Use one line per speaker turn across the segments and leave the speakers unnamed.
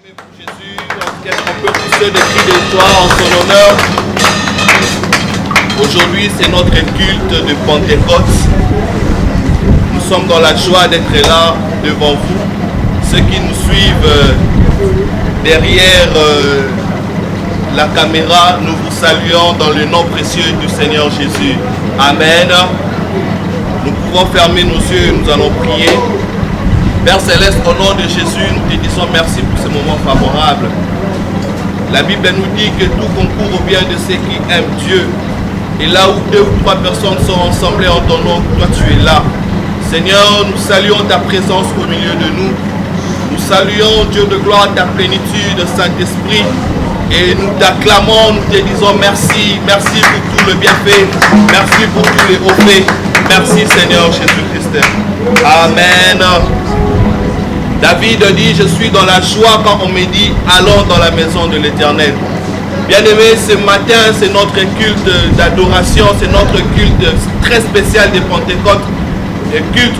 Jésus, on peut pousser des cris de joie en son honneur. Aujourd'hui, c'est notre culte de Pentecôte. Nous sommes dans la joie d'être là devant vous. Ceux qui nous suivent derrière la caméra, nous vous saluons dans le nom précieux du Seigneur Jésus. Amen. Nous pouvons fermer nos yeux et nous allons prier. Père Céleste, au nom de Jésus, nous te disons merci pour ce moment favorable. La Bible nous dit que tout concourt au bien de ceux qui aiment Dieu. Et là où 2 ou 3 personnes sont rassemblées en ton nom, toi tu es là. Seigneur, nous saluons ta présence au milieu de nous. Nous saluons, Dieu de gloire, ta plénitude, Saint-Esprit. Et nous t'acclamons, nous te disons merci. Merci pour tout le bienfait. Merci pour tous les hauts faits. Merci Seigneur Jésus-Christ. Amen. David dit, je suis dans la joie quand on me dit, allons dans la maison de l'Éternel. Bien-aimés, ce matin, c'est notre culte d'adoration, c'est notre culte très spécial de Pentecôte. Le culte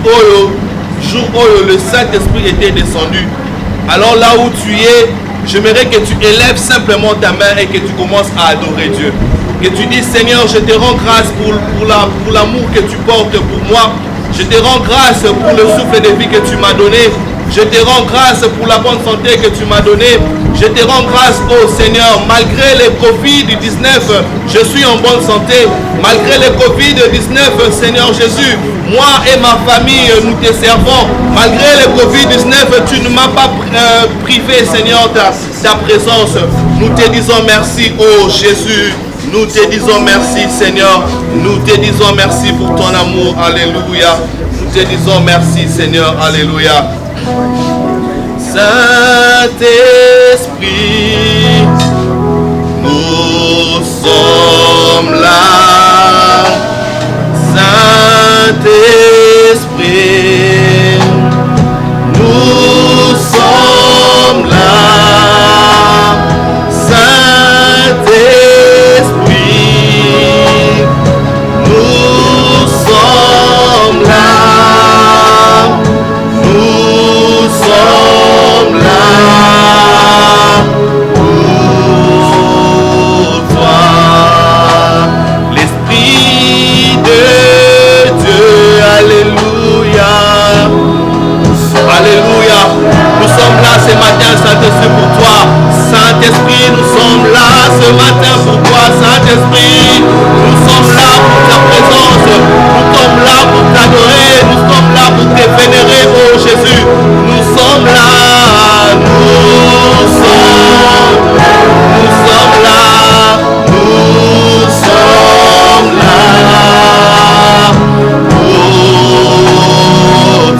jour où le Saint-Esprit était descendu. Alors là où tu es, j'aimerais que tu élèves simplement ta main et que tu commences à adorer Dieu. Que tu dis, Seigneur, je te rends grâce pour l'amour que tu portes pour moi. Je te rends grâce pour le souffle de vie que tu m'as donné. Je te rends grâce pour la bonne santé que tu m'as donnée. Je te rends grâce, oh Seigneur, malgré le Covid-19, je suis en bonne santé. Malgré le Covid-19, Seigneur Jésus, moi et ma famille, nous te servons. Malgré le Covid-19, tu ne m'as pas privé, Seigneur, ta présence. Nous te disons merci, oh Jésus. Nous te disons merci, Seigneur. Nous te disons merci pour ton amour. Alléluia. Nous te disons merci, Seigneur. Alléluia. Saint-Esprit, nous sommes là. Saint-Esprit, nous sommes là. Saint-Esprit, nous sommes là. Nous sommes là pour toi. L'Esprit de Dieu, alléluia. Alléluia. Nous sommes là ce matin, Saint-Esprit, pour toi. Saint-Esprit, nous sommes là ce matin pour toi. Saint-Esprit, nous sommes là pour ta présence. Nous sommes là pour t'adorer. Nous sommes là pour te vénérer, oh Jésus. Nous sommes là. Nous sommes là. Nous sommes là. Nous sommes là. Oh,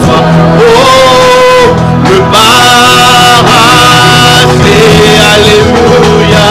toi. Oh, le paradis. Alléluia.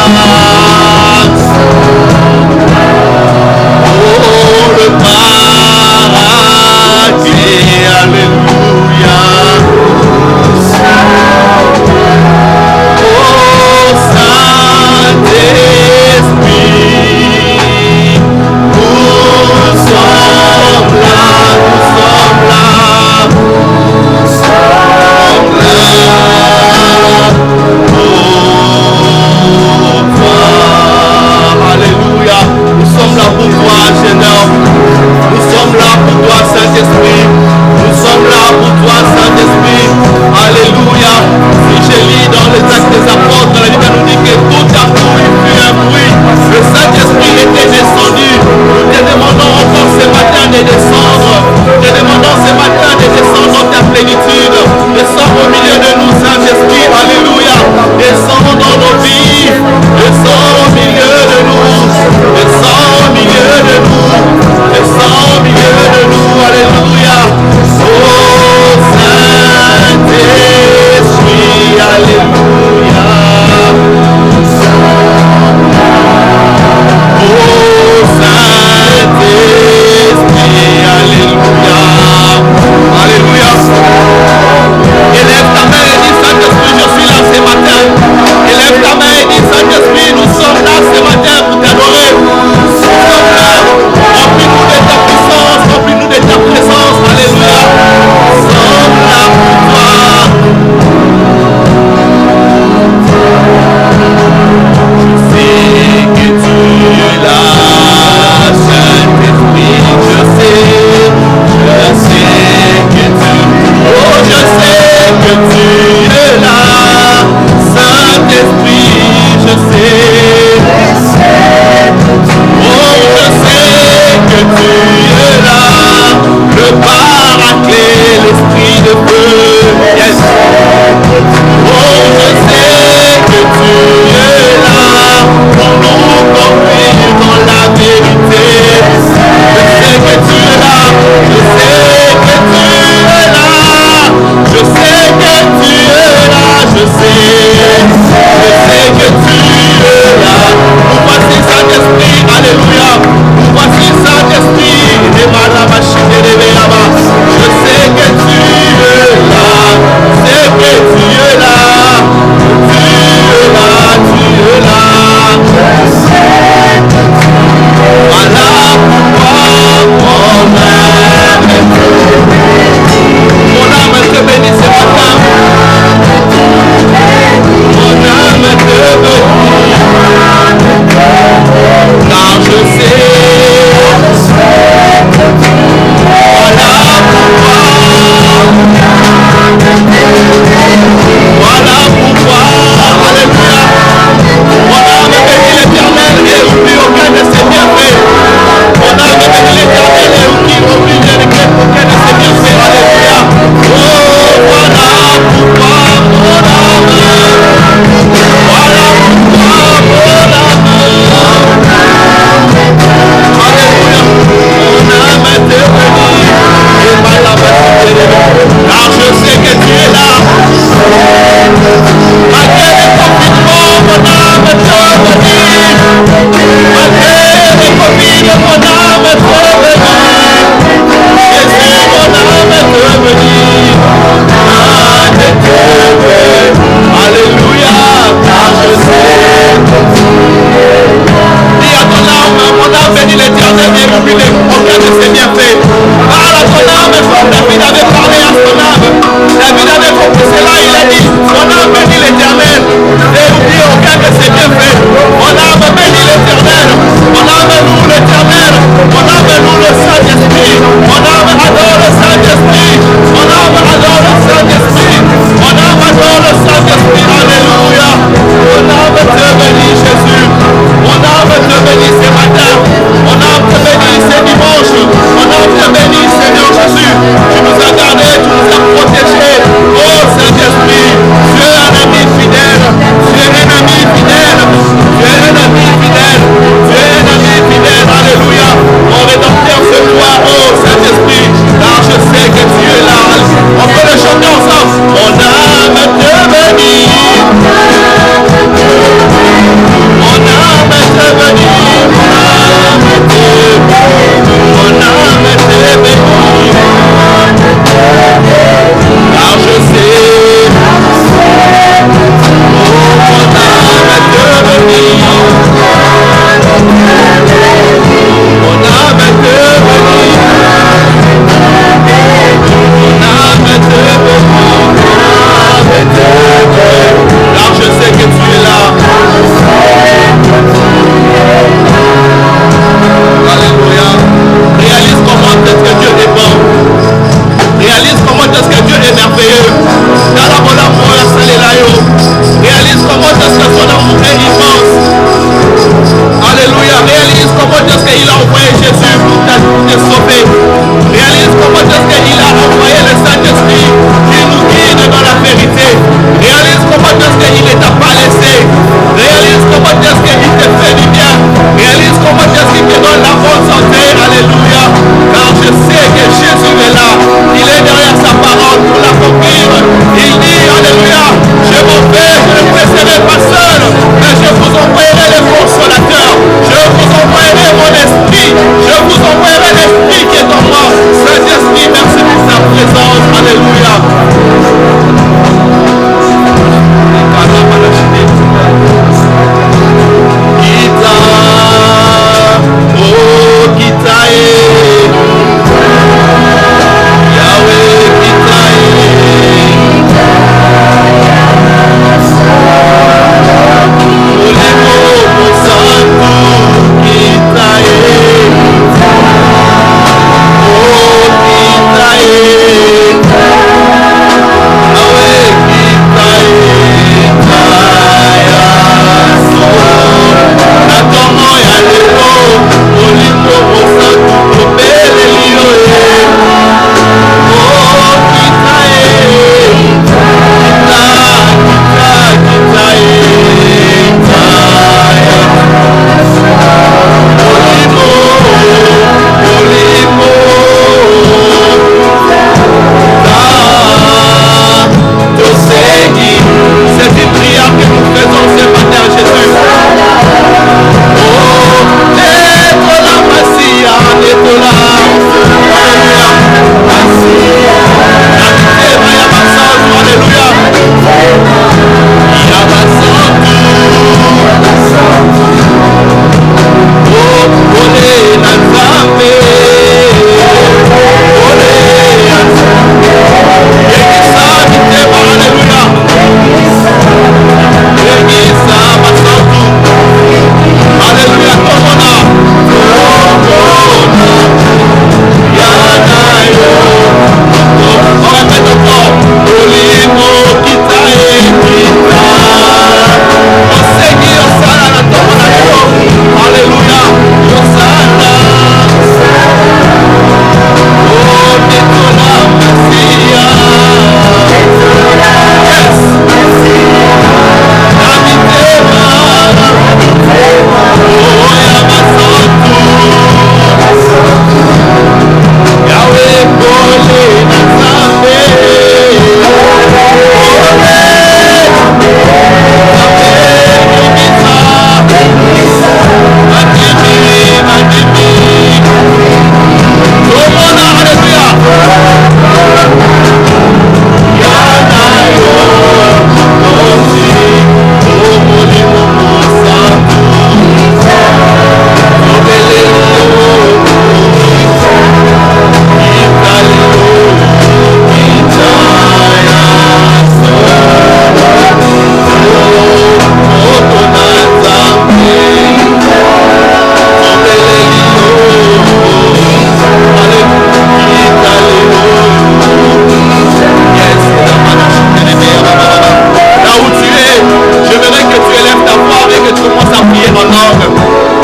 langue.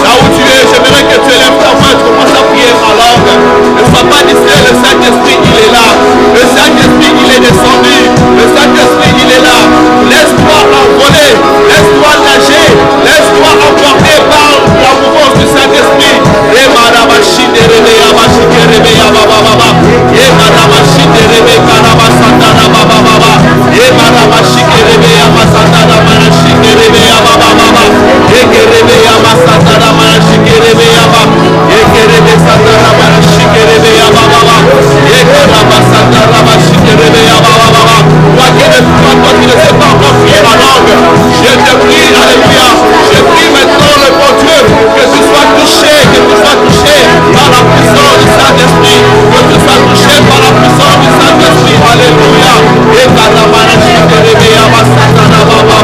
Là où tu es, j'aimerais que tu élèves ta voix, tu commences à prier en langue. Ne sois pas distrait, le Saint-Esprit, il est là. Le Saint-Esprit, il est descendu. Le Saint-Esprit, il est là. Laisse-toi envoler, laisse-toi nager, laisse-toi emporter par la mouvance du Saint-Esprit. Et Maramashi de Rebe, Yamashi de Rebe, Yababa, et Maramashi de Rebe, Karabasanda, Baba, et Maramashi de Rebe, Yamasanda, Marashi de Rebe, Yababa, et Rebe, Yamasanda, Marashi de Rebe, Yababa, et Rebe, Sanda, Marashi de Rebe, Yababa, et Karabasanda, Marashi de Rebe, Yababa. Toi qui ne sais pas encore prier en langue, je te prie, alléluia, je prie maintenant le bon Dieu, que tu sois touché par la puissance du Saint-Esprit, que tu sois touché par la puissance du Saint-Esprit, alléluia. Et Karamarashi de Rebe, Yamasanda, Baba,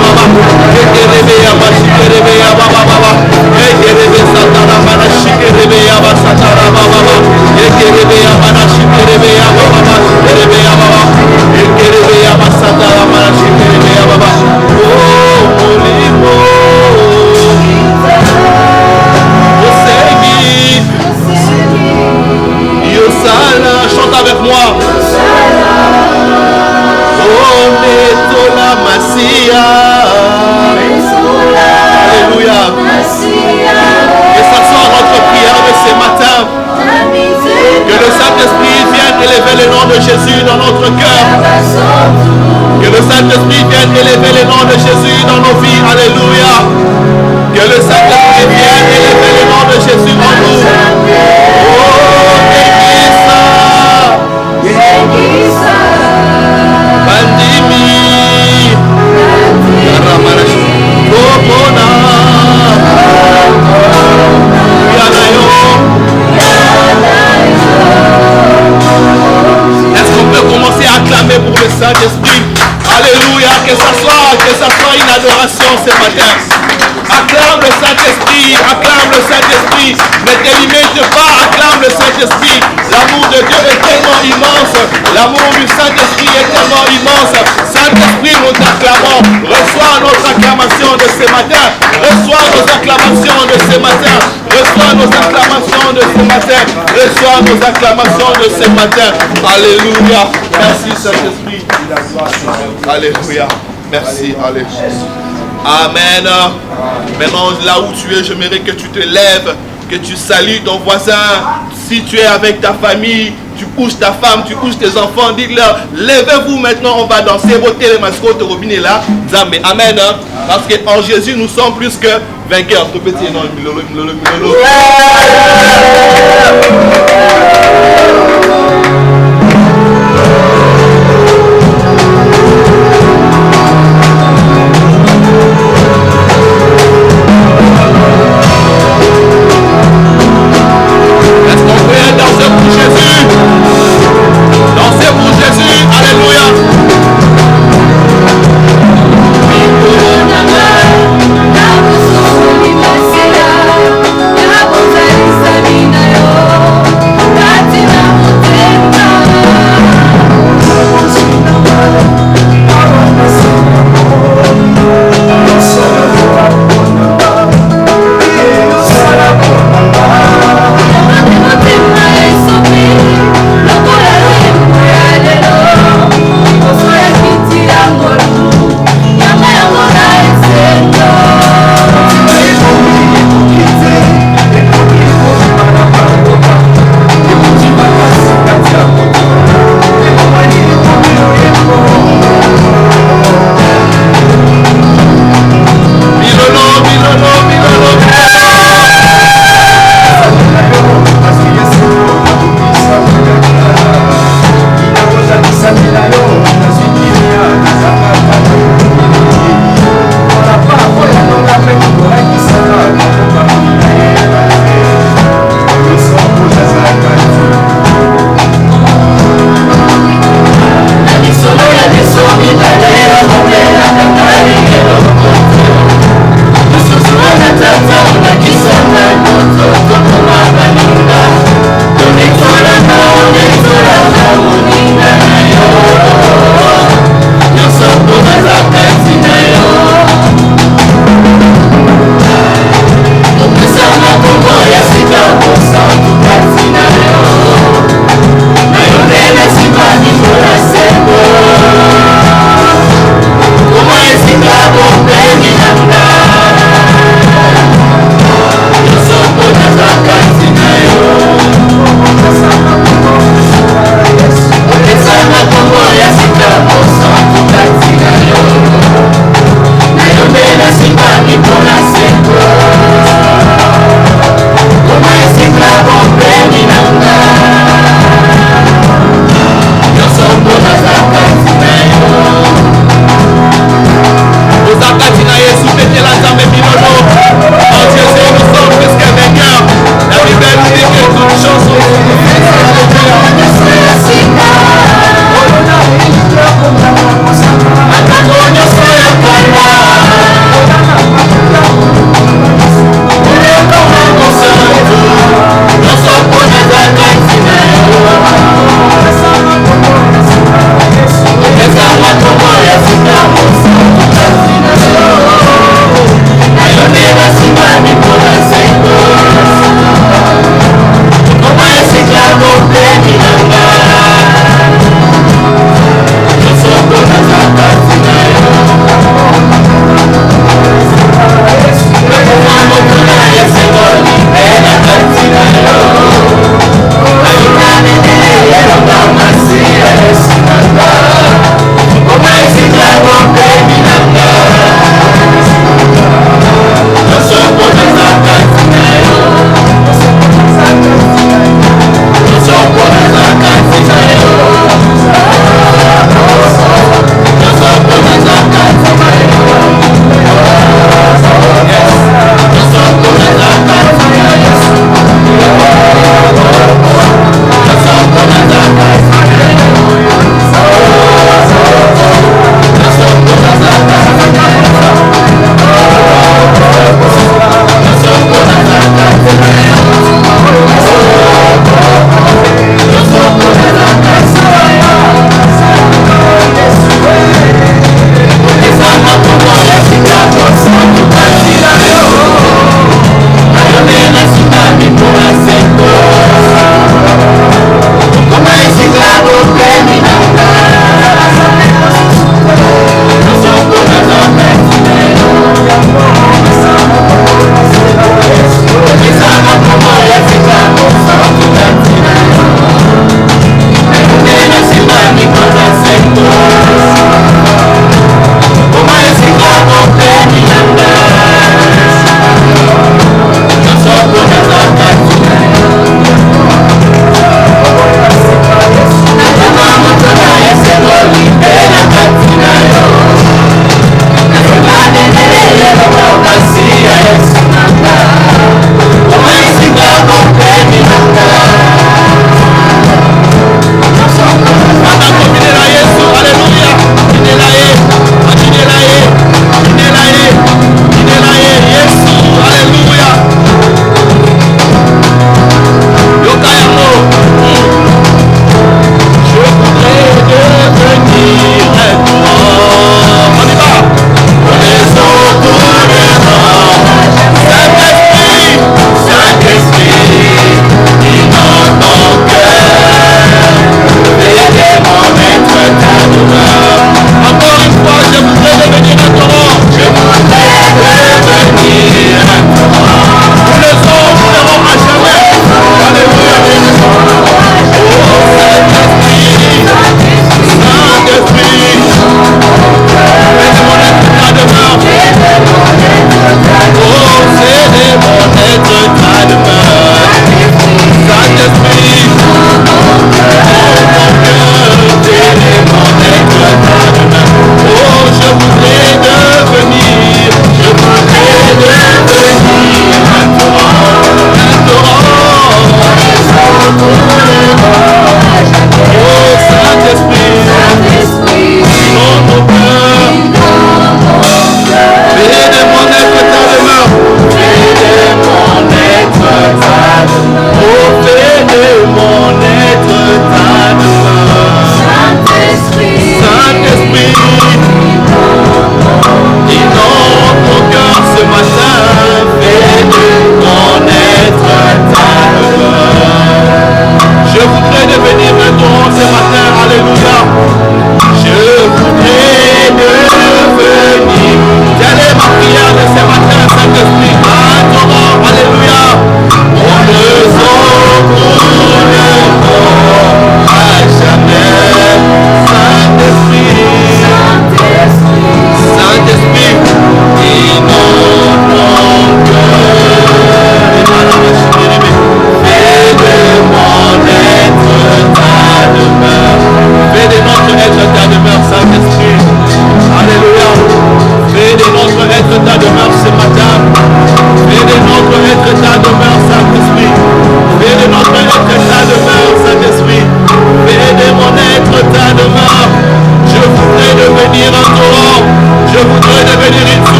et Rebe, Yamashi de Rebe, Yababa, et Rebe, Sanda, Marashi de Rebe, Yamasanda, Baba, et Rebe, Yamanashi de Rebe, Yababa, Rebe, Yababa, et Rebe, Yamasanda, Marashi de Rebe, Yababa. Oh, Holy Yosala, chante avec moi. Oh, Metola Massia. Alléluia. Et ça soit notre prière de ce matin. Que le Saint-Esprit vienne élever le nom de Jésus dans notre cœur. Que le Saint-Esprit vienne élever le nom de Jésus dans nos vies. Alléluia. Que le Saint-Esprit vienne élever le nom de Jésus en nous. Oh, Ekisa. Bandimi. Karamarashi. Kopona. Yanayo. Est-ce qu'on peut commencer à acclamer pour le Saint-Esprit? Alléluia, que ça soit une adoration ce matin. Acclame le Saint-Esprit, ne te limite pas, acclame le Saint-Esprit. L'amour de Dieu est tellement immense, l'amour du Saint-Esprit est tellement immense. Saint-Esprit, nous t'acclamons, reçois notre acclamation de ce matin, reçois nos acclamations de ce matin, reçois nos acclamations de ce matin, reçois nos acclamations de ce matin. Alléluia, merci Saint-Esprit. Alléluia, merci, alléluia. Amen. Maintenant, là où tu es, j'aimerais que tu te lèves, que tu salues ton voisin. Si tu es avec ta famille, tu couches ta femme, tu couches tes enfants, dis-leur, levez-vous maintenant, on va danser. Votez les mascottes, Robin est là. Amen. Parce qu'en Jésus, nous sommes plus que vainqueurs. Tout petit, non, dansez pour Jésus. Dansez pour Jésus. Alléluia.
Alléluia.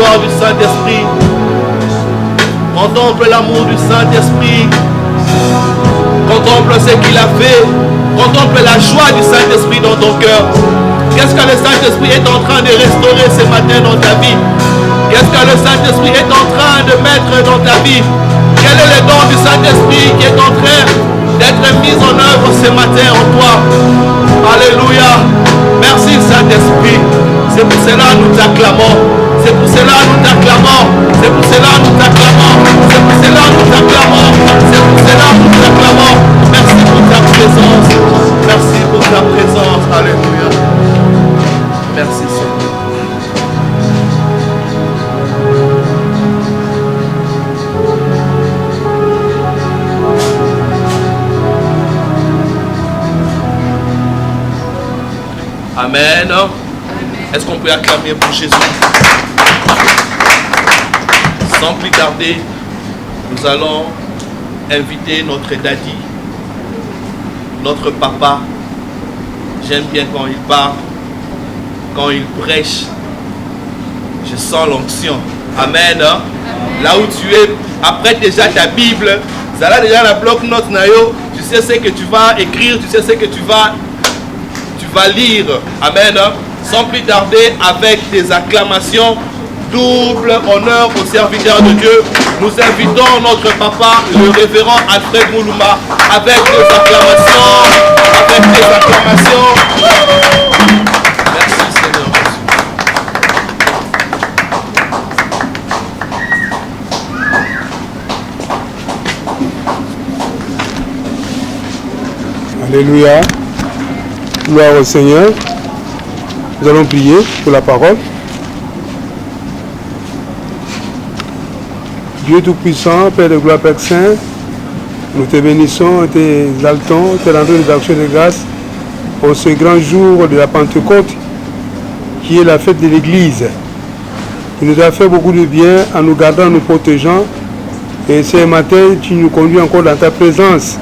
gloire du Saint-Esprit. Contemple l'amour du Saint-Esprit. Contemple ce qu'il a fait. Contemple la joie du Saint-Esprit dans ton cœur. Qu'est-ce que le Saint-Esprit est en train de restaurer ce matin dans ta vie? Qu'est-ce que le Saint-Esprit est en train de mettre dans ta vie? Quel est le don du Saint-Esprit qui est en train d'être mis en œuvre ce matin en toi? Alléluia. Merci Saint-Esprit. C'est pour cela que nous t'acclamons. C'est pour cela que nous t'acclamons. C'est pour cela que nous t'acclamons. C'est pour cela que nous t'acclamons. C'est pour cela que nous t'acclamons. Merci pour ta présence. Merci pour ta présence. Alléluia. Merci Seigneur. Amen. Est-ce qu'on peut acclamer pour Jésus? Sans plus tarder, nous allons inviter notre daddy, notre papa. J'aime bien quand il parle, quand il prêche. Je sens l'onction. Amen. Là où tu es, apprête déjà ta Bible. Ça là déjà la bloc-notes nayo. Tu sais ce que tu vas écrire, tu sais ce que tu vas lire. Amen. Sans plus tarder, avec des acclamations, double honneur aux serviteurs de Dieu, nous invitons notre papa, le révérend Alfred Moulouma, avec des acclamations. Merci Seigneur.
Alléluia. Gloire au Seigneur. Nous allons prier pour la parole. Dieu Tout-Puissant, Père de gloire, Père Saint, nous te bénissons, t'exaltons, te rendons des actions de grâce pour ce grand jour de la Pentecôte qui est la fête de l'Église. Il nous a fait beaucoup de bien en nous gardant, en nous protégeant. Et ce matin, tu nous conduis encore dans ta présence.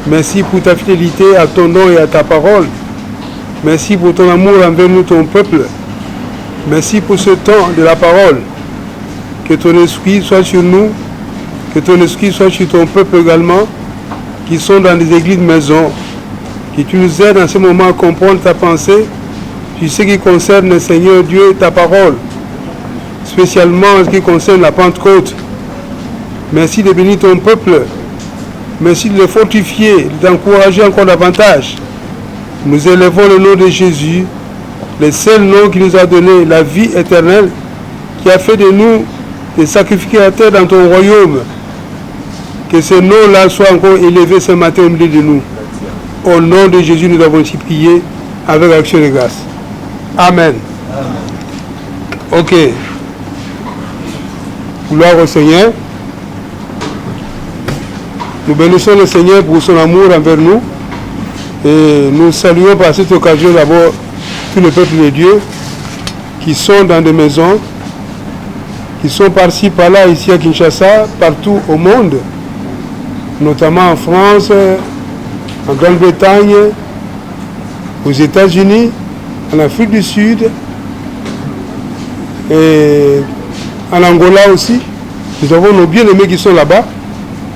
Merci pour ta fidélité à ton nom et à ta parole. Merci pour ton amour envers nous, ton peuple. Merci pour ce temps de la parole. Que ton esprit soit sur nous, que ton esprit soit sur ton peuple également, qui sont dans des églises maison. Que tu nous aides en ce moment à comprendre ta pensée, sur ce qui concerne, Seigneur Dieu, ta parole, spécialement en ce qui concerne la Pentecôte. Merci de bénir ton peuple. Merci de le fortifier, d'encourager encore davantage. Nous élevons le nom de Jésus, le seul nom qui nous a donné la vie éternelle, qui a fait de nous des sacrificateurs dans ton royaume. Que ce nom-là soit encore élevé ce matin au milieu de nous. Au nom de Jésus, nous avons ainsi prié avec action de grâce. Amen. Ok. Gloire au Seigneur. Nous bénissons le Seigneur pour son amour envers nous. Et nous saluons par cette occasion d'abord tout le peuple de Dieu qui sont dans des maisons, qui sont par-ci, par-là, ici à Kinshasa, partout au monde, notamment en France, en Grande-Bretagne, aux États-Unis, en Afrique du Sud et en Angola aussi. Nous avons nos bien-aimés qui sont là-bas,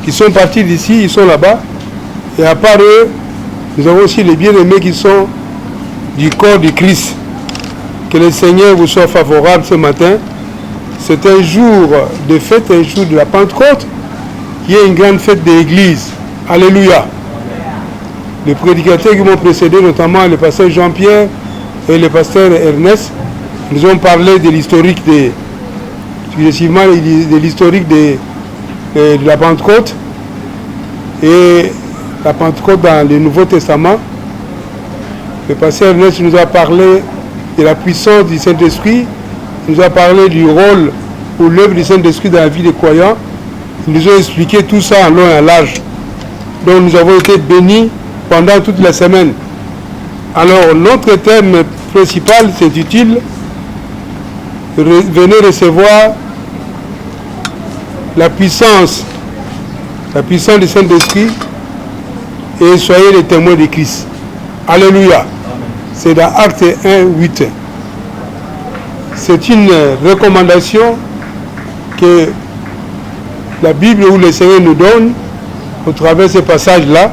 qui sont partis d'ici, ils sont là-bas. Et à part eux, nous avons aussi les bien-aimés qui sont du corps du Christ. Que le Seigneur vous soit favorable ce matin. C'est un jour de fête, un jour de la Pentecôte, qui est une grande fête de l'Église. Alléluia. Les prédicateurs qui m'ont précédé, notamment le pasteur Jean-Pierre et le pasteur Ernest, nous ont parlé de l'historique de la Pentecôte et la Pentecôte dans le Nouveau Testament. Le pasteur Ernest nous a parlé de la puissance du Saint-Esprit, il nous a parlé du rôle ou l'œuvre du Saint-Esprit dans la vie des croyants. Ils nous ont expliqué tout ça en long et en large. Donc nous avons été bénis pendant toute la semaine. Alors notre thème principal s'intitule « Venez recevoir la puissance du Saint-Esprit et soyez les témoins de Christ. » Alléluia. C'est dans Actes 1, 8. c'est une recommandation que la Bible ou le Seigneur nous donne au travers de ce passage-là,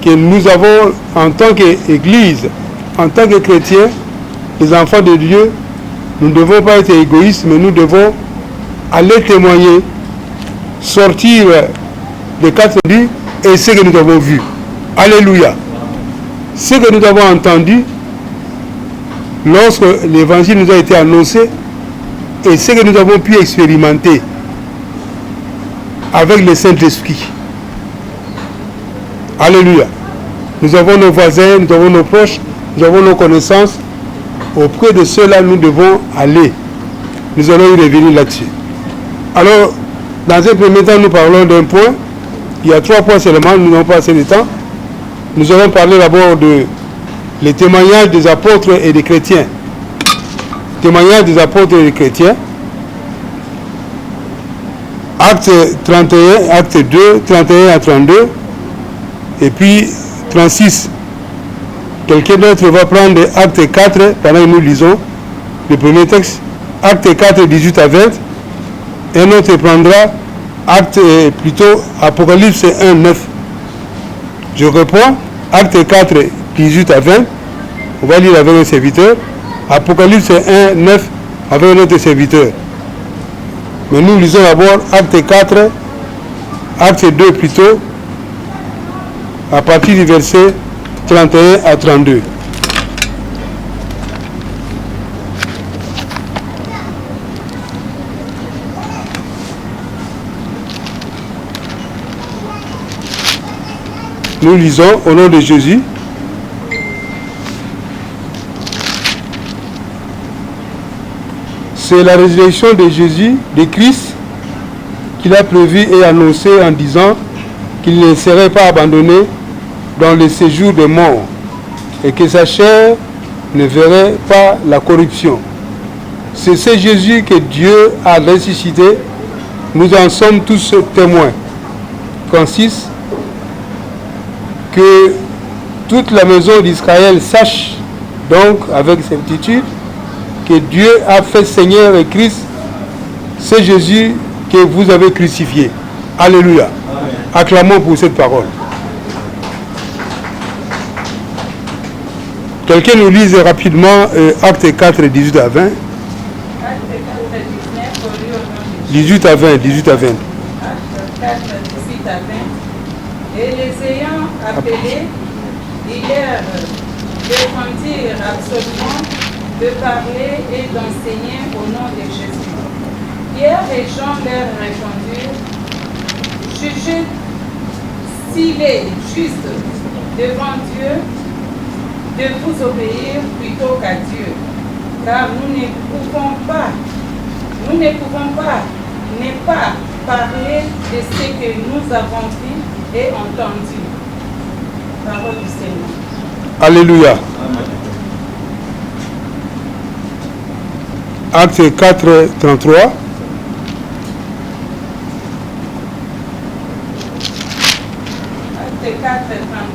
que nous avons en tant qu'Église, en tant que chrétiens, les enfants de Dieu, nous ne devons pas être égoïstes, mais nous devons aller témoigner, sortir des quatre vies et ce que nous avons vu. Alléluia. Ce que nous avons entendu lorsque l'évangile nous a été annoncé et ce que nous avons pu expérimenter avec le Saint-Esprit. Alléluia. Nous avons nos voisins, nous avons nos proches, nous avons nos connaissances. Auprès de ceux-là, nous devons aller. Nous allons y revenir là-dessus. Alors, dans un premier temps, nous parlons d'un point. Il y a 3 points seulement, nous n'avons pas assez de temps. Nous allons parler d'abord de les témoignages des apôtres et des chrétiens. Témoignages des apôtres et des chrétiens. Acte 31, acte 2, 31 à 32. Et puis 36. Quelqu'un d'autre va prendre acte 4 pendant que nous lisons le premier texte. Acte 4, 18 à 20. Et un autre prendra plutôt Apocalypse 1, 9. Je reprends. Acte 4, 18 à 20. On va lire avec un serviteur. Apocalypse 1, 9 avec un autre serviteur. Mais nous lisons d'abord acte 4, acte 2 plutôt, à partir du verset 31 à 32. Nous lisons au nom de Jésus. C'est la résurrection de Jésus, de Christ, qu'il a prévu et annoncé en disant qu'il ne serait pas abandonné dans le séjour des morts et que sa chair ne verrait pas la corruption. C'est ce Jésus que Dieu a ressuscité. Nous en sommes tous témoins. Consiste que toute la maison d'Israël sache donc avec certitude que Dieu a fait Seigneur et Christ, c'est Jésus que vous avez crucifié. Alléluia. Amen. Acclamons pour cette parole. Quelqu'un nous lise rapidement Acte 4, 18 à 20. 18 à 20, 18 à 20.
Acte 4, 18 à 20. Et les ayant appelés, ils leur défendirent absolument de parler et d'enseigner au nom de Jésus. Pierre et Jean leur répondirent, jugez s'il est juste devant Dieu de vous obéir plutôt qu'à Dieu, car nous ne pouvons pas ne pas parler de ce que nous avons vu et entendu. Parole du Seigneur.
Alléluia. Amen. Acte 4, 33.
Acte 4,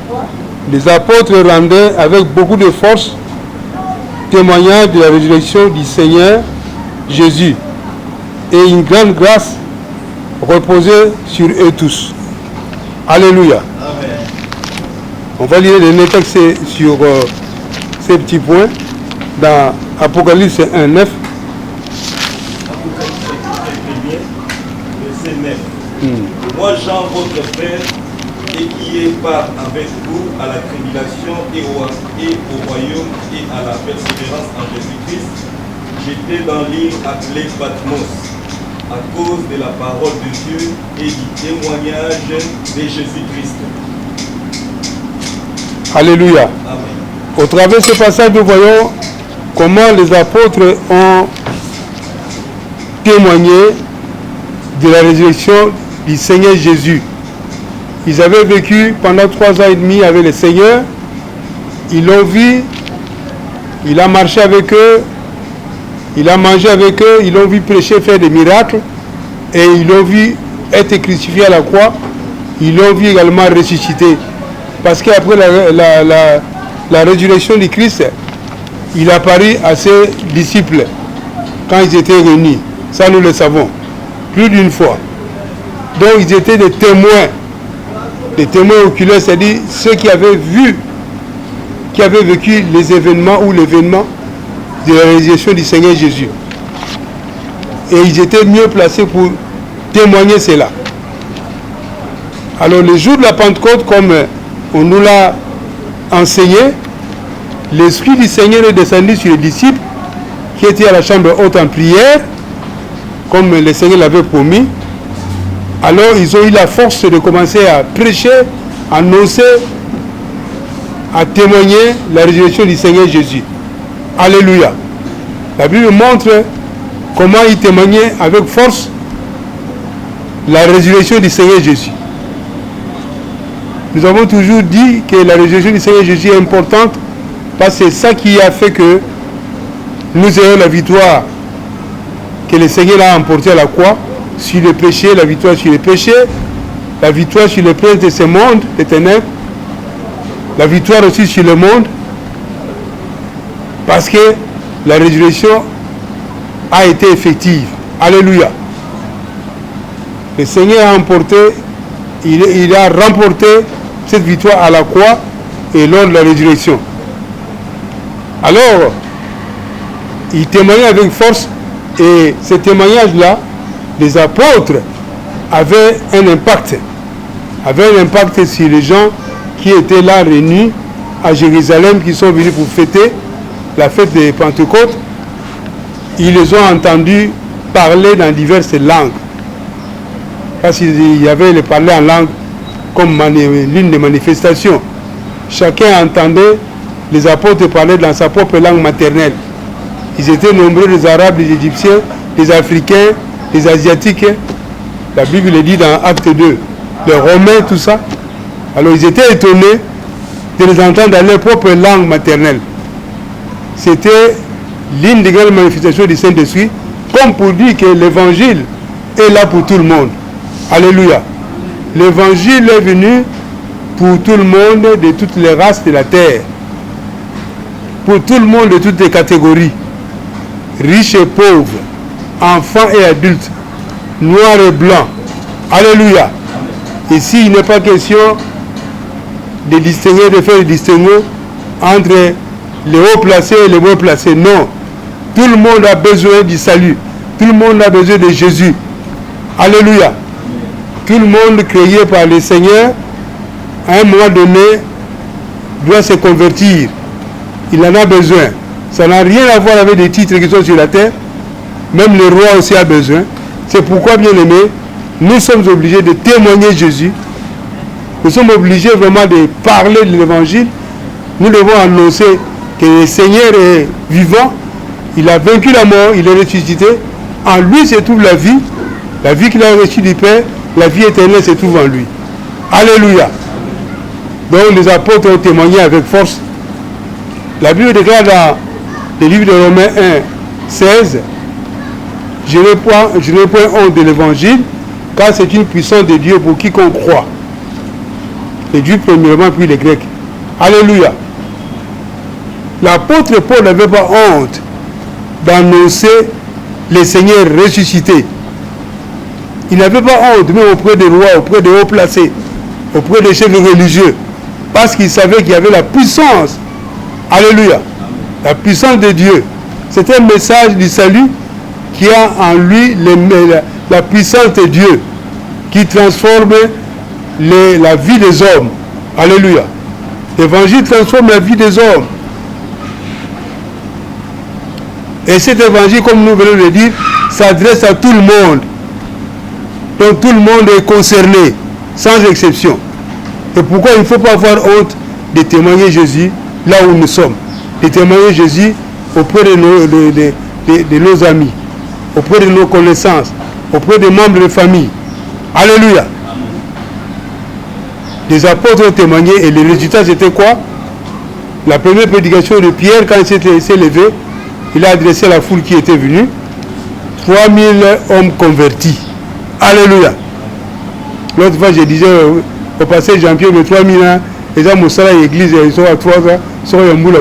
33.
Les apôtres rendaient avec beaucoup de force témoignage de la résurrection du Seigneur Jésus et une grande grâce reposait sur eux tous. Alléluia. Amen. On va lire les textes sur ces petits points dans Apocalypse 1, 9.
Moi, Jean, votre frère, et qui est part avec vous à la tribulation et au royaume et à la persévérance en Jésus-Christ, j'étais dans l'île appelée Patmos, à cause de la parole de Dieu et du témoignage de Jésus-Christ.
Alléluia. Amen. Au travers de ce passage, nous voyons comment les apôtres ont témoigné de la résurrection du Seigneur Jésus. Ils avaient vécu pendant 3 ans et demi avec le Seigneur. Ils l'ont vu. Il a marché avec eux. Il a mangé avec eux. Ils l'ont vu prêcher, faire des miracles. Et ils l'ont vu être crucifié à la croix. Ils l'ont vu également ressusciter. Parce qu'après la résurrection du Christ, il apparut à ses disciples. quand ils étaient réunis. Ça, nous le savons. Plus d'une fois. Donc, ils étaient des témoins oculaires, c'est-à-dire ceux qui avaient vu, qui avaient vécu les événements ou l'événement de la résurrection du Seigneur Jésus. Et ils étaient mieux placés pour témoigner cela. Alors, le jour de la Pentecôte, comme on nous l'a enseigné, l'Esprit du Seigneur est descendu sur les disciples qui étaient à la chambre haute en prière, comme le Seigneur l'avait promis. Alors ils ont eu la force de commencer à prêcher, à annoncer, à témoigner la résurrection du Seigneur Jésus. Alléluia. La Bible montre comment ils témoignaient avec force la résurrection du Seigneur Jésus. Nous avons toujours dit que la résurrection du Seigneur Jésus est importante parce que c'est ça qui a fait que nous ayons la victoire que le Seigneur a emportée à la croix sur le péché, la victoire sur le péché, la victoire sur le prince de ce monde, les ténèbres, la victoire aussi sur le monde, parce que la résurrection a été effective. Alléluia. Le Seigneur a emporté, il a remporté cette victoire à la croix et lors de la résurrection. Alors, il témoignait avec force et ce témoignage-là, les apôtres avaient un impact sur les gens qui étaient là réunis à Jérusalem, qui sont venus pour fêter la fête de Pentecôte. Ils les ont entendus parler dans diverses langues. Parce qu'il y avait les parler en langue comme l'une des manifestations. Chacun entendait les apôtres parler dans sa propre langue maternelle. Ils étaient nombreux, les Arabes, les Égyptiens, les Africains, les Asiatiques. La Bible le dit dans Acte 2. Les Romains, tout ça. Alors ils étaient étonnés de les entendre dans leur propre langue maternelle. C'était l'une des grandes manifestations du Saint-Esprit, comme pour dire que l'évangile est là pour tout le monde. Alléluia. L'évangile est venu pour tout le monde, de toutes les races de la terre. Pour tout le monde de toutes les catégories. Riches et pauvres, enfants et adultes, noirs et blancs. Alléluia. Ici, il n'est pas question de distinguer, de faire le distinguo entre les hauts placés et les bas placés. Non. Tout le monde a besoin du salut. Tout le monde a besoin de Jésus. Alléluia. Tout le monde créé par le Seigneur, à un moment donné, doit se convertir. Il en a besoin. Ça n'a rien à voir avec des titres qui sont sur la terre. Même le roi aussi a besoin. C'est pourquoi, bien aimé, nous sommes obligés de témoigner Jésus. Nous sommes obligés vraiment de parler de l'évangile. Nous devons annoncer que le Seigneur est vivant. Il a vaincu la mort, il est ressuscité. En lui se trouve la vie qu'il a reçue du Père, la vie éternelle se trouve en lui. Alléluia. Donc les apôtres ont témoigné avec force. La Bible déclare dans le livre de Romains 1, 16, je n'ai point honte de l'évangile, car c'est une puissance de Dieu pour quiconque croit. Les Juifs premièrement, puis les Grecs. Alléluia. L'apôtre Paul n'avait pas honte d'annoncer le Seigneur ressuscité. Il n'avait pas honte, même auprès des rois, auprès des hauts placés, auprès des chefs religieux, parce qu'il savait qu'il y avait la puissance. Alléluia. La puissance de Dieu. C'est un message du salut qui a en lui la puissance de Dieu, qui transforme la vie des hommes. Alléluia. L'évangile transforme la vie des hommes. Et cet évangile, comme nous venons de le dire, s'adresse à tout le monde. Donc tout le monde est concerné, sans exception. Et pourquoi il ne faut pas avoir honte de témoigner Jésus là où nous sommes. De témoigner Jésus auprès de nos amis, auprès de nos connaissances, auprès des membres de famille. Alléluia. Les apôtres ont témoigné et le résultat c'était quoi? La première prédication de Pierre, quand il s'est levé, il a adressé à la foule qui était venue, 3000 hommes convertis. Alléluia. L'autre fois, je disais au passé Jean-Pierre, de 3000 ans, les gens m'ont salé à l'église, ils sont à 3 ans, ils sont à Moula.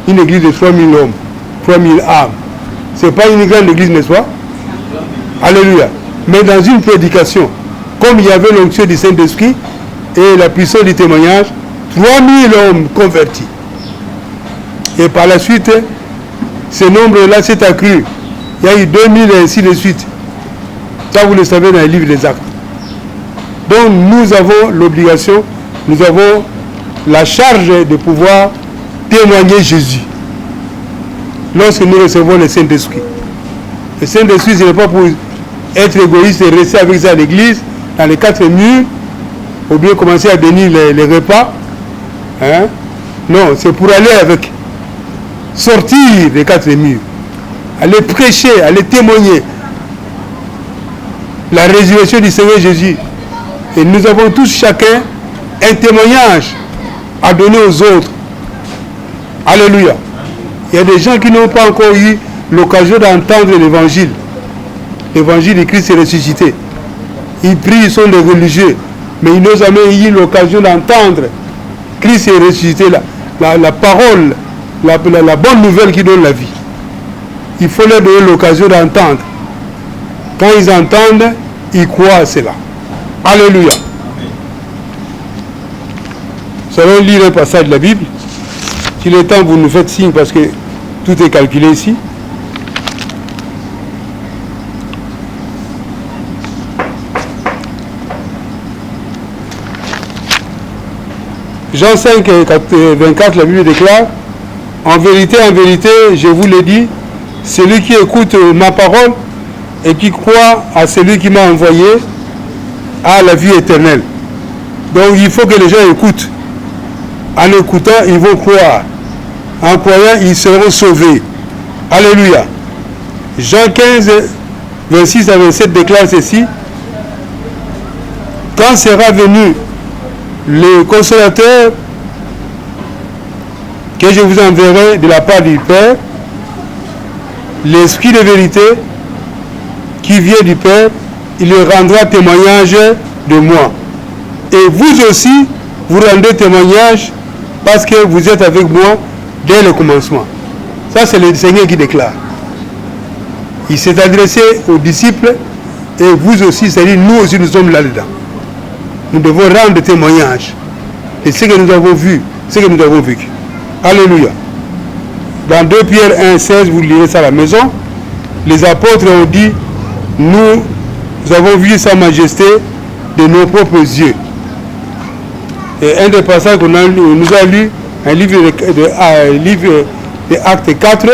Une église de 3000 hommes, 3000 âmes. Ce n'est pas une grande église, n'est-ce pas? Alléluia. Mais dans une prédication, comme il y avait l'onction du Saint-Esprit et la puissance du témoignage, 3000 hommes convertis. Et par la suite, ce nombre-là s'est accru. Il y a eu 2000 et ainsi de suite. Ça, vous le savez dans les livres des Actes. Donc, nous avons l'obligation, nous avons la charge de pouvoir témoigner Jésus. Lorsque nous recevons le Saint-Esprit. Le Saint-Esprit, ce n'est pas pour être égoïste et rester avec ça à l'église, dans les 4 murs, ou bien commencer à bénir les repas. Hein? Non, c'est pour aller avec. Sortir des 4 murs. Aller prêcher, aller témoigner la résurrection du Seigneur Jésus. Et nous avons tous chacun un témoignage à donner aux autres. Alléluia. Il y a des gens qui n'ont pas encore eu l'occasion d'entendre l'évangile. L'évangile de Christ est ressuscité. Ils prient, ils sont des religieux. Mais ils n'ont jamais eu l'occasion d'entendre. Christ est ressuscité, la parole, la bonne nouvelle qui donne la vie. Il faut leur donner l'occasion d'entendre. Quand ils entendent, ils croient à cela. Alléluia. Nous allons lire un passage de la Bible. S'il est temps, vous nous faites signe parce que tout est calculé ici. Jean 5, 24, la Bible déclare: en vérité, je vous le dis, celui qui écoute ma parole et qui croit à celui qui m'a envoyé a la vie éternelle. Donc il faut que les gens écoutent. En écoutant, ils vont croire. En croyant, ils seront sauvés. Alléluia. Jean 15, 26 à 27 déclare ceci: quand sera venu le consolateur que je vous enverrai de la part du Père, l'Esprit de vérité qui vient du Père, il rendra témoignage de moi. Et vous aussi, vous rendez témoignage parce que vous êtes avec moi dès le commencement. Ça, c'est le Seigneur qui déclare. Il s'est adressé aux disciples et vous aussi, c'est-à-dire nous aussi, nous sommes là-dedans. Nous devons rendre témoignage de ce que nous avons vu, ce que nous avons vécu. Alléluia. Dans 2 Pierre 1, 16, vous lirez ça à la maison. Les apôtres ont dit: nous avons vu sa majesté de nos propres yeux. Et un des passages qu'on nous a lu, un livre de Actes 4,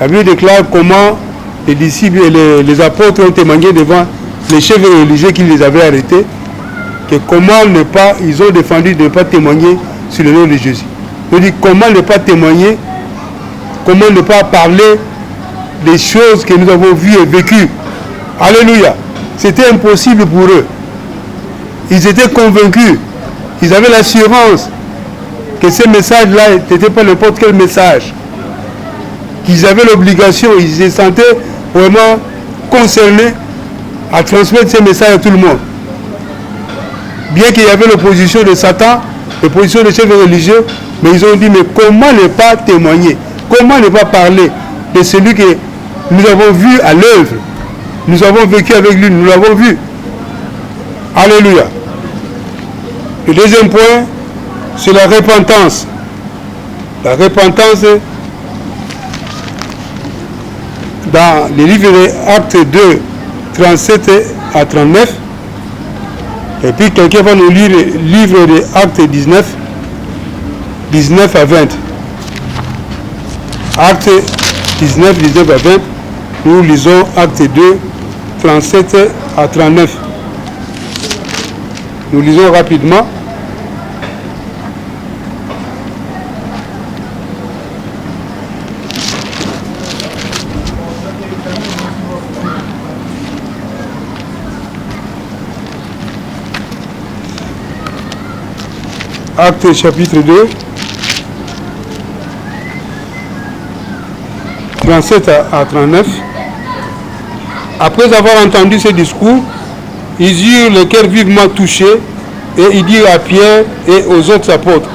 la Bible déclare comment les disciples et les apôtres ont témoigné devant les chefs religieux qui les avaient arrêtés, que comment ne pas, ils ont défendu de ne pas témoigner sur le nom de Jésus. Je dis comment ne pas témoigner, comment ne pas parler des choses que nous avons vues et vécues. Alléluia. C'était impossible pour eux. Ils étaient convaincus. Ils avaient l'assurance que ces messages-là n'étaient pas n'importe quel message. Qu'ils avaient l'obligation, ils se sentaient vraiment concernés à transmettre ces messages à tout le monde. Bien qu'il y avait l'opposition de Satan, l'opposition des chefs religieux, mais ils ont dit: mais comment ne pas témoigner? Comment ne pas parler de celui que nous avons vu à l'œuvre? Nous avons vécu avec lui, nous l'avons vu. Alléluia. Le deuxième point, c'est la repentance. La repentance, dans les livres d'Actes 2, 37 à 39, et puis quelqu'un va nous lire le livre de Actes 19, 19 à 20. Actes 19, 19 à 20, nous lisons Actes 2, 37 à 39. Nous lisons rapidement. Actes chapitre 2, 37 à 39. Après avoir entendu ce discours, ils eurent le cœur vivement touché et ils dirent à Pierre et aux autres apôtres: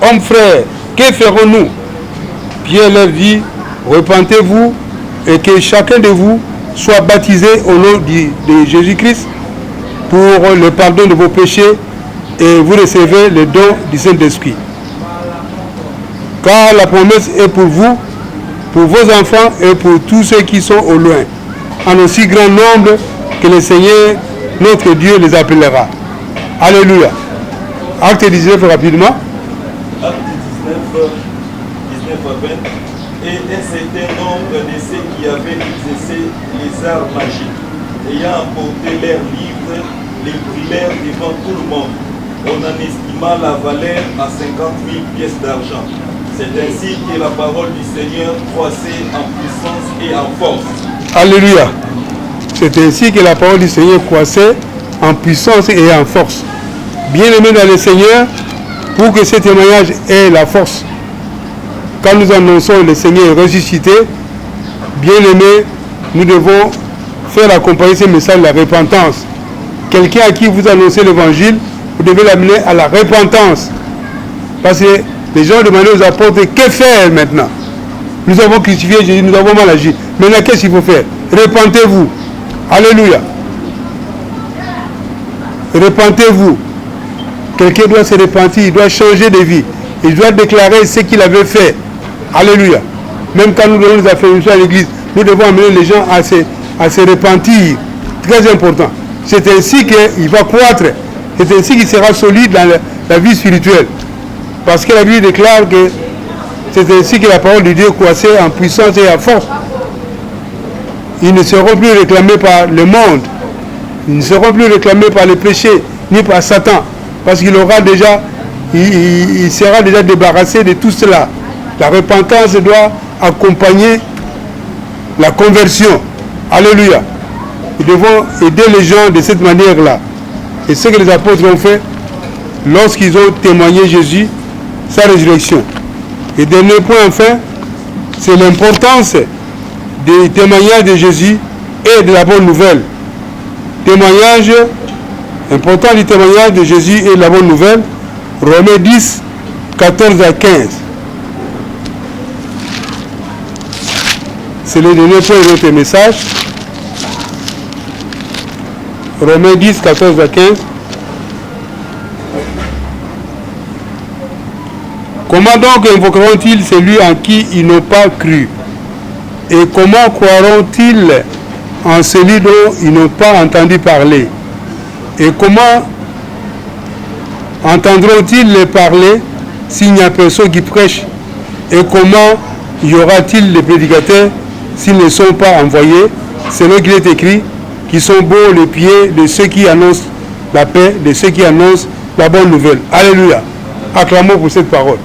hommes frères, que ferons-nous? Pierre leur dit: repentez-vous et que chacun de vous soit baptisé au nom de Jésus-Christ pour le pardon de vos péchés et vous recevez le don du Saint-Esprit. Car la promesse est pour vous, pour vos enfants et pour tous ceux qui sont au loin, en aussi grand nombre que le Seigneur, notre Dieu, les appellera. Alléluia. Acte 19 rapidement.
Acte 19 à 20. Et un certain nombre de ceux qui avaient exercé les arts magiques, ayant apporté leurs livres, les brûlèrent devant tout le monde. On en estima la valeur à 50 000 pièces d'argent. C'est ainsi que la parole du Seigneur croissait en puissance et en force.
Alléluia. C'est ainsi que la parole du Seigneur croissait en puissance et en force. Bien-aimés dans le Seigneur, pour que ce témoignage ait la force, quand nous annonçons le Seigneur ressuscité, bien-aimés, nous devons faire accompagner ce message de la repentance. Quelqu'un à qui vous annoncez l'évangile, vous devez l'amener à la repentance. Parce que les gens demandaient aux apôtres, que faire maintenant? Nous avons crucifié Jésus, nous avons mal agi. Maintenant, qu'est-ce qu'il faut faire? Repentez-vous. Alléluia. Repentez-vous. Quelqu'un doit se repentir, il doit changer de vie. Il doit déclarer ce qu'il avait fait. Alléluia. Même quand nous donnons des affirmations à l'église, nous devons amener les gens à se repentir. Très important. C'est ainsi qu'il va croître. C'est ainsi qu'il sera solide dans la vie spirituelle. Parce que la Bible déclare que c'est ainsi que la parole de Dieu croissait en puissance et en force. Ils ne seront plus réclamés par le monde. Ils ne seront plus réclamés par le péché, ni par Satan. Parce qu'il aura déjà, il sera déjà débarrassé de tout cela. La repentance doit accompagner la conversion. Alléluia. Nous devons aider les gens de cette manière-là. Et ce que les apôtres ont fait lorsqu'ils ont témoigné Jésus, sa résurrection. Et dernier point enfin, c'est l'importance des témoignages de Jésus et de la bonne nouvelle. Témoignage, important du témoignage de Jésus et de la bonne nouvelle, Romains 10, 14 à 15. C'est le dernier point de notre message. Romains 10, 14 à 15. Comment donc invoqueront-ils celui en qui ils n'ont pas cru? Et comment croiront-ils en celui dont ils n'ont pas entendu parler? Et comment entendront-ils les parler s'il n'y a personne qui prêche? Et comment y aura-t-il des prédicateurs s'ils ne sont pas envoyés? C'est là qu'il est écrit, qui sont beaux les pieds de ceux qui annoncent la paix, de ceux qui annoncent la bonne nouvelle. Alléluia. Acclamons pour cette parole.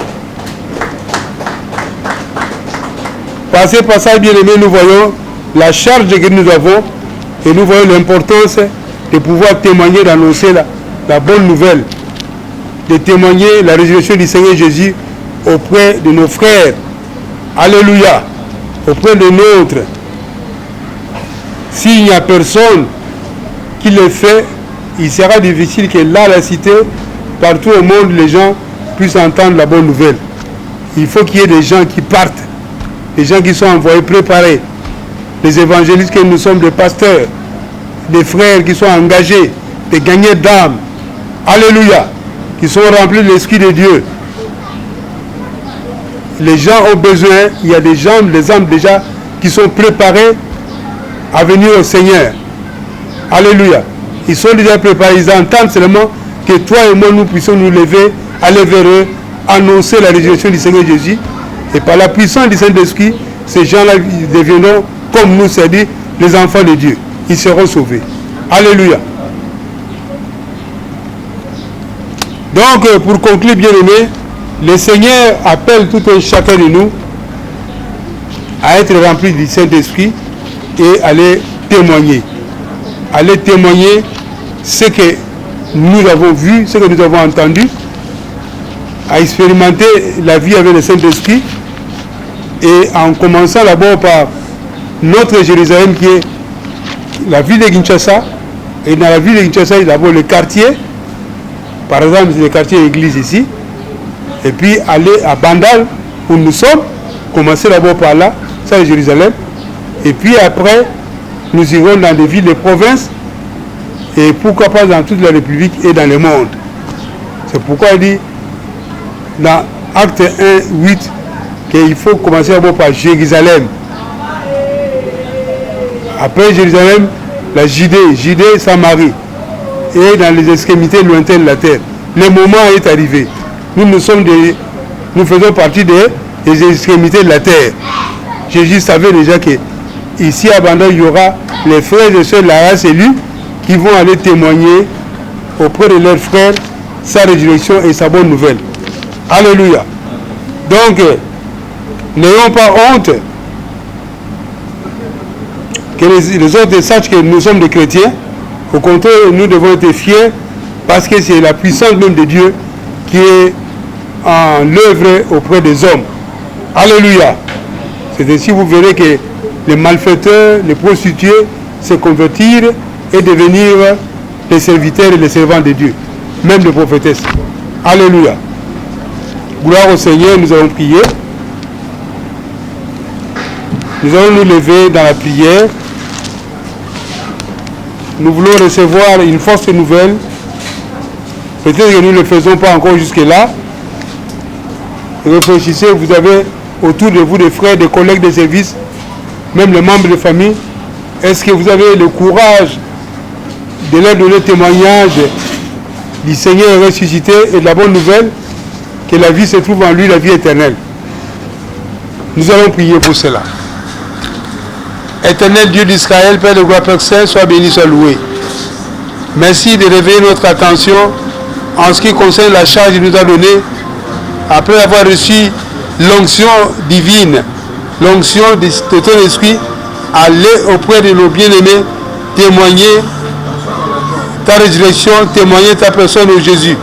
Par ce passage bien-aimé, nous voyons la charge que nous avons et nous voyons l'importance de pouvoir témoigner, d'annoncer la bonne nouvelle, de témoigner la résurrection du Seigneur Jésus auprès de nos frères. Alléluia. Auprès de nôtres. S'il n'y a personne qui le fait, il sera difficile que là, la cité, partout au monde, les gens puissent entendre la bonne nouvelle. Il faut qu'il y ait des gens qui partent, des gens qui sont envoyés, préparés, des évangélistes que nous sommes, des pasteurs, des frères qui sont engagés, des gagnants d'âme. Alléluia. Qui sont remplis de l'Esprit de Dieu. Les gens ont besoin, il y a des gens, des âmes déjà qui sont préparés à venir au Seigneur. Alléluia. Ils sont déjà préparés, ils entendent seulement que toi et moi nous puissions nous lever, aller vers eux, annoncer la résurrection du Seigneur Jésus. Et par la puissance du Saint-Esprit, ces gens-là deviendront, comme nous c'est dit, les enfants de Dieu. Ils seront sauvés. Alléluia. Donc, pour conclure, bien-aimés, le Seigneur appelle tout un chacun de nous à être rempli du Saint-Esprit et à aller témoigner. Aller témoigner ce que nous avons vu, ce que nous avons entendu, à expérimenter la vie avec le Saint-Esprit et en commençant d'abord par notre Jérusalem qui est la ville de Kinshasa. Et dans la ville de Kinshasa, il y a d'abord le quartier. Par exemple, c'est le quartier église ici. Et puis aller à Bandal, où nous sommes. Commencer d'abord par là, ça c'est Jérusalem. Et puis après, nous irons dans des villes de province et pourquoi pas dans toute la République et dans le monde. C'est pourquoi il dit dans Acte 1, 8 qu'il faut commencer d'abord par Jérusalem. Après Jérusalem, la Judée, Samarie et dans les extrémités lointaines de la terre. Le moment est arrivé. Nous faisons partie des extrémités de la terre. Jésus savait déjà que ici à Bandon, il y aura les frères et sœurs de la race élue qui vont aller témoigner auprès de leurs frères sa résurrection et sa bonne nouvelle. Alléluia. Donc, n'ayons pas honte que les autres sachent que nous sommes des chrétiens. Au contraire, nous devons être fiers parce que c'est la puissance même de Dieu qui est en œuvre auprès des hommes. Alléluia. C'est ainsi que vous verrez que les malfaiteurs, les prostituées se convertir et devenir les serviteurs et les servants de Dieu, même les prophétesses. Alléluia. Gloire au Seigneur, nous allons prier. Nous allons nous lever dans la prière. Nous voulons recevoir une force nouvelle. Peut-être que nous ne le faisons pas encore jusque-là. Réfléchissez, vous avez autour de vous des frères, des collègues de service, même les membres de famille. Est-ce que vous avez le courage de leur donner témoignage du Seigneur ressuscité et de la bonne nouvelle que la vie se trouve en lui, la vie éternelle? Nous allons prier pour cela. Éternel Dieu d'Israël, Père de gloire, Père Saint, sois béni, sois loué. Merci de réveiller notre attention en ce qui concerne la charge que nous a donnée après avoir reçu l'onction divine, l'onction de ton esprit, aller auprès de nos bien-aimés, témoigner ta résurrection, témoigner ta personne au Jésus.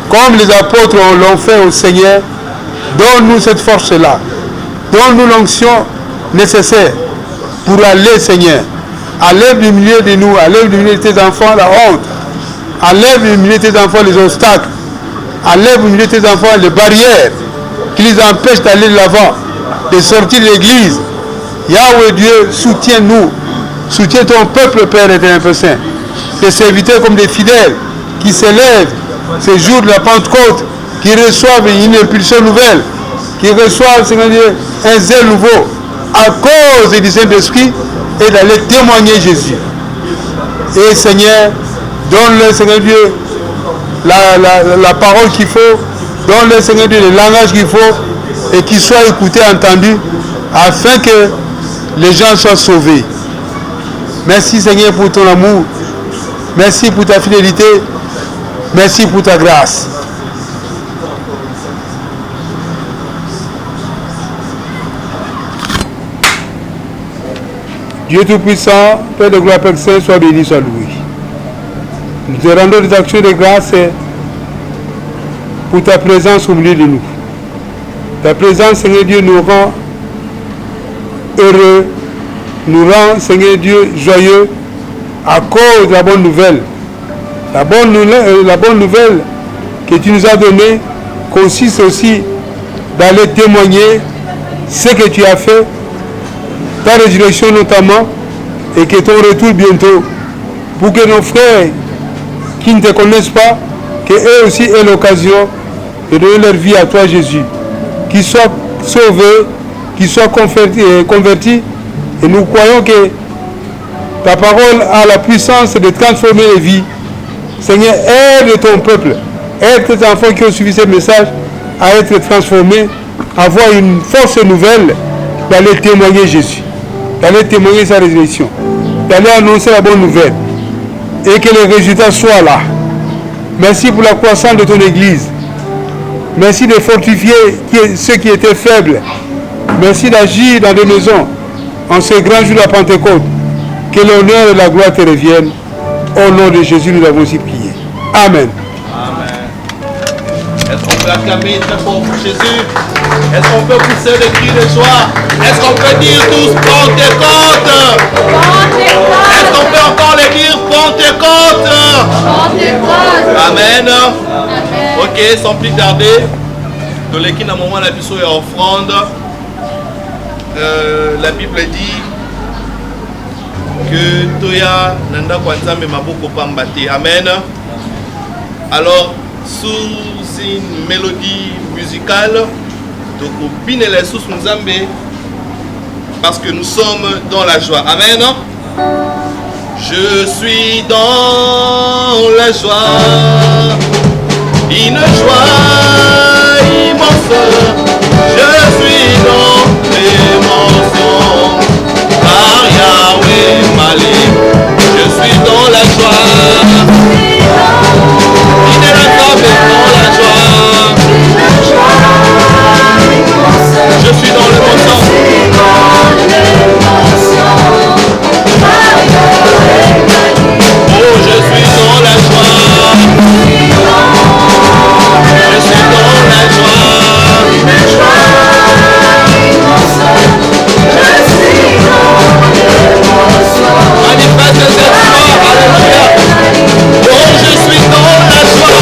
Comme les apôtres l'ont fait au Seigneur, donne-nous cette force-là. Donne-nous l'onction nécessaire pour aller, Seigneur. Enlève du milieu de nous, enlève du milieu de tes enfants la honte. Enlève du milieu de tes enfants les obstacles. Enlève du milieu de tes enfants les barrières qui les empêchent d'aller de l'avant, de sortir de l'église. Yahweh Dieu, soutiens-nous. Soutiens ton peuple, Père éternel, Père Saint. Des serviteurs comme des fidèles qui s'élèvent ces jours de la Pentecôte, qui reçoivent une impulsion nouvelle, qui reçoivent, Seigneur Dieu, un zèle nouveau à cause du Saint-Esprit et d'aller témoigner Jésus. Et Seigneur, donne-le, Seigneur Dieu, la parole qu'il faut, donne-le, Seigneur Dieu, le langage qu'il faut et qu'il soit écouté, entendu, afin que les gens soient sauvés. Merci Seigneur pour ton amour. Merci pour ta fidélité. Merci pour ta grâce. Dieu Tout-Puissant, Père de gloire, Père Saint, sois béni, sois loué. Nous te rendons des actions de grâce pour ta présence au milieu de nous. Ta présence, Seigneur Dieu, nous rend heureux, nous rend, Seigneur Dieu, joyeux à cause de la bonne nouvelle. La bonne nouvelle que tu nous as donnée consiste aussi d'aller témoigner ce que tu as fait, ta résurrection notamment, et que ton retour bientôt, pour que nos frères qui ne te connaissent pas, qu'eux aussi aient l'occasion de donner leur vie à toi, Jésus, qu'ils soient sauvés, qu'ils soient convertis, et nous croyons que ta parole a la puissance de transformer les vies. Seigneur, aide ton peuple, aide tes enfants qui ont suivi ce message à être transformés, à avoir une force nouvelle d'aller témoigner Jésus, d'aller témoigner sa résurrection, d'aller annoncer la bonne nouvelle et que les résultats soient là. Merci pour la croissance de ton Église. Merci de fortifier ceux qui étaient faibles. Merci d'agir dans des maisons en ce grand jour de la Pentecôte. Que l'honneur et la gloire te reviennent. Au nom de Jésus, nous avons aussi prié. Amen.
Amen. Est-ce qu'on peut acclamer très fort pour Jésus? Est-ce qu'on peut pousser le cri de joie? Est-ce qu'on peut dire tous Pentecôte? Est-ce qu'on peut encore le dire Pentecôte? Amen. Ok, sans plus tarder, dans l'équipe à moment la biso et offrande, la Bible dit que Toya Nanda Kwanzambe Maboko Pambate. Amen. Alors, sous une mélodie musicale, donc Bine les sous Nzambe, parce que nous sommes dans la joie. Amen. Je suis dans la joie, une joie immense. Je suis dans l'émotion, car Yahweh m'a libre. Je suis dans la joie, il est dans la joie. Je suis dans l'émotion. Oh, je suis dans la joie. Je suis dans la joie. Manifeste cette joie, alléluia. Oh, je suis dans la joie.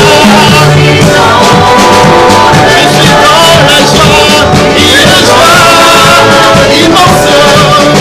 Je suis dans la joie. Il est la joie immense. Je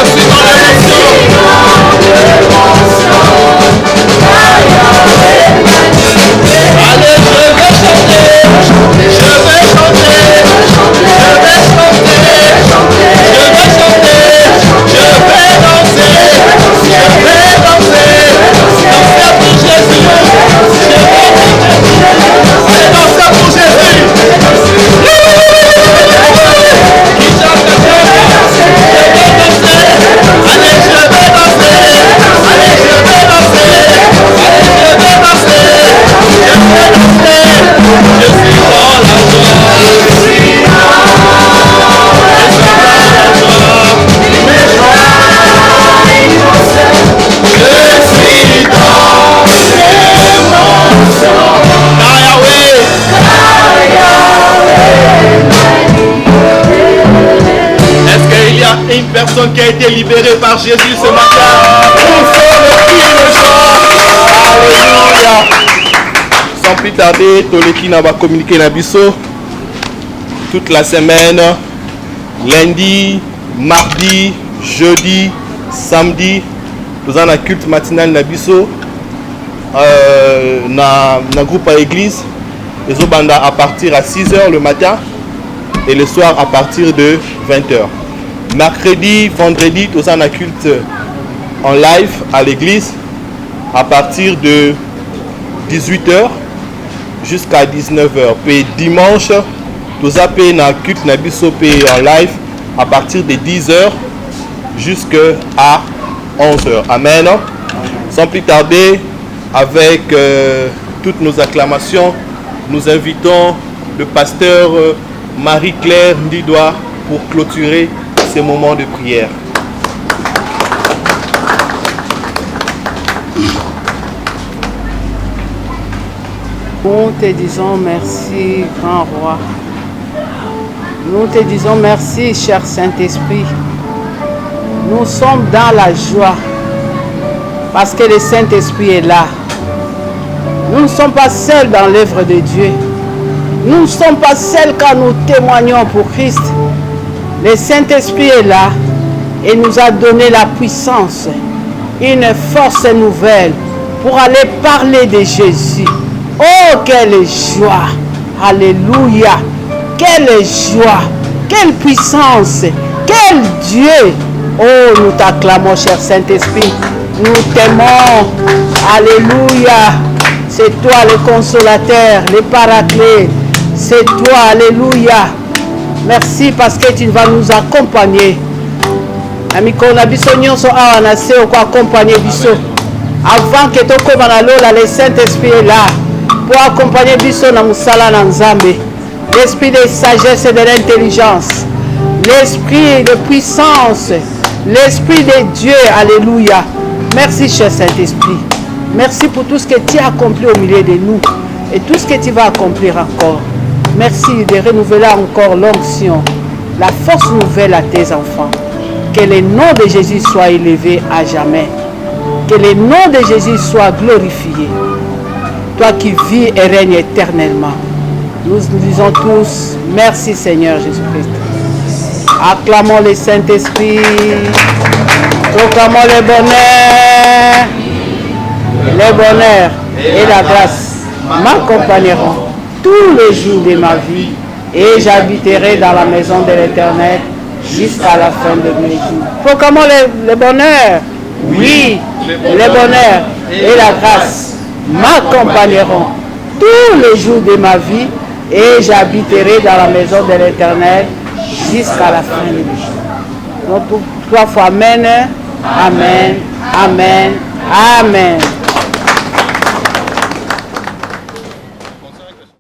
suis dans l'émotion. Une personne qui a été libérée par Jésus ce matin. Alléluia. Sans plus tarder, Tolekina va communiquer la biso toute la semaine, lundi, mardi, jeudi, samedi. Nous avons un culte matinal na biso na groupe à église. Les obanda à partir à 6h le matin et le soir à partir de 20h. Mercredi, vendredi, nous avons un culte en live à l'église à partir de 18h jusqu'à 19h. Puis dimanche, nous avons un culte en live à partir de 10h jusqu'à 11h. Amen. Sans plus tarder, avec toutes nos acclamations, nous invitons le pasteur Marie-Claire Ndidoua pour clôturer ces moments de prière.
Nous te disons merci, grand roi. Nous te disons merci, cher Saint-Esprit. Nous sommes dans la joie parce que le Saint-Esprit est là. Nous ne sommes pas seuls dans l'œuvre de Dieu. Nous ne sommes pas seuls quand nous témoignons pour Christ. Le Saint-Esprit est là et nous a donné la puissance, une force nouvelle pour aller parler de Jésus. Oh, quelle joie! Alléluia! Quelle joie! Quelle puissance! Quel Dieu! Oh, nous t'acclamons, cher Saint-Esprit. Nous t'aimons. Alléluia! C'est toi le consolateur, le paraclet. C'est toi, alléluia. Merci parce que tu vas nous accompagner. Amikona biso nyonso awa na se ko accompagner biso. Avant que tu commences à l'eau, le Saint-Esprit est là pour accompagner biso na musala na Nzambe. L'esprit de sagesse et de l'intelligence. L'esprit de puissance. L'esprit de Dieu. Alléluia. Merci, cher Saint-Esprit. Merci pour tout ce que tu as accompli au milieu de nous et tout ce que tu vas accomplir encore. Merci de renouveler encore l'onction, la force nouvelle à tes enfants. Que le nom de Jésus soit élevé à jamais. Que le nom de Jésus soit glorifié. Toi qui vis et règnes éternellement. Nous disons tous, merci Seigneur Jésus-Christ. Acclamons le Saint-Esprit. Proclamons le bonheur et la grâce m'accompagneront tous les jours de ma vie et j'habiterai dans la maison de l'Éternel jusqu'à la fin de mes jours. Proclamons le bonheur. Oui, le bonheur et la grâce m'accompagneront tous les jours de ma vie et j'habiterai dans la maison de l'Éternel jusqu'à la fin de mes jours. Donc, 3 fois Amen, Amen, Amen, Amen.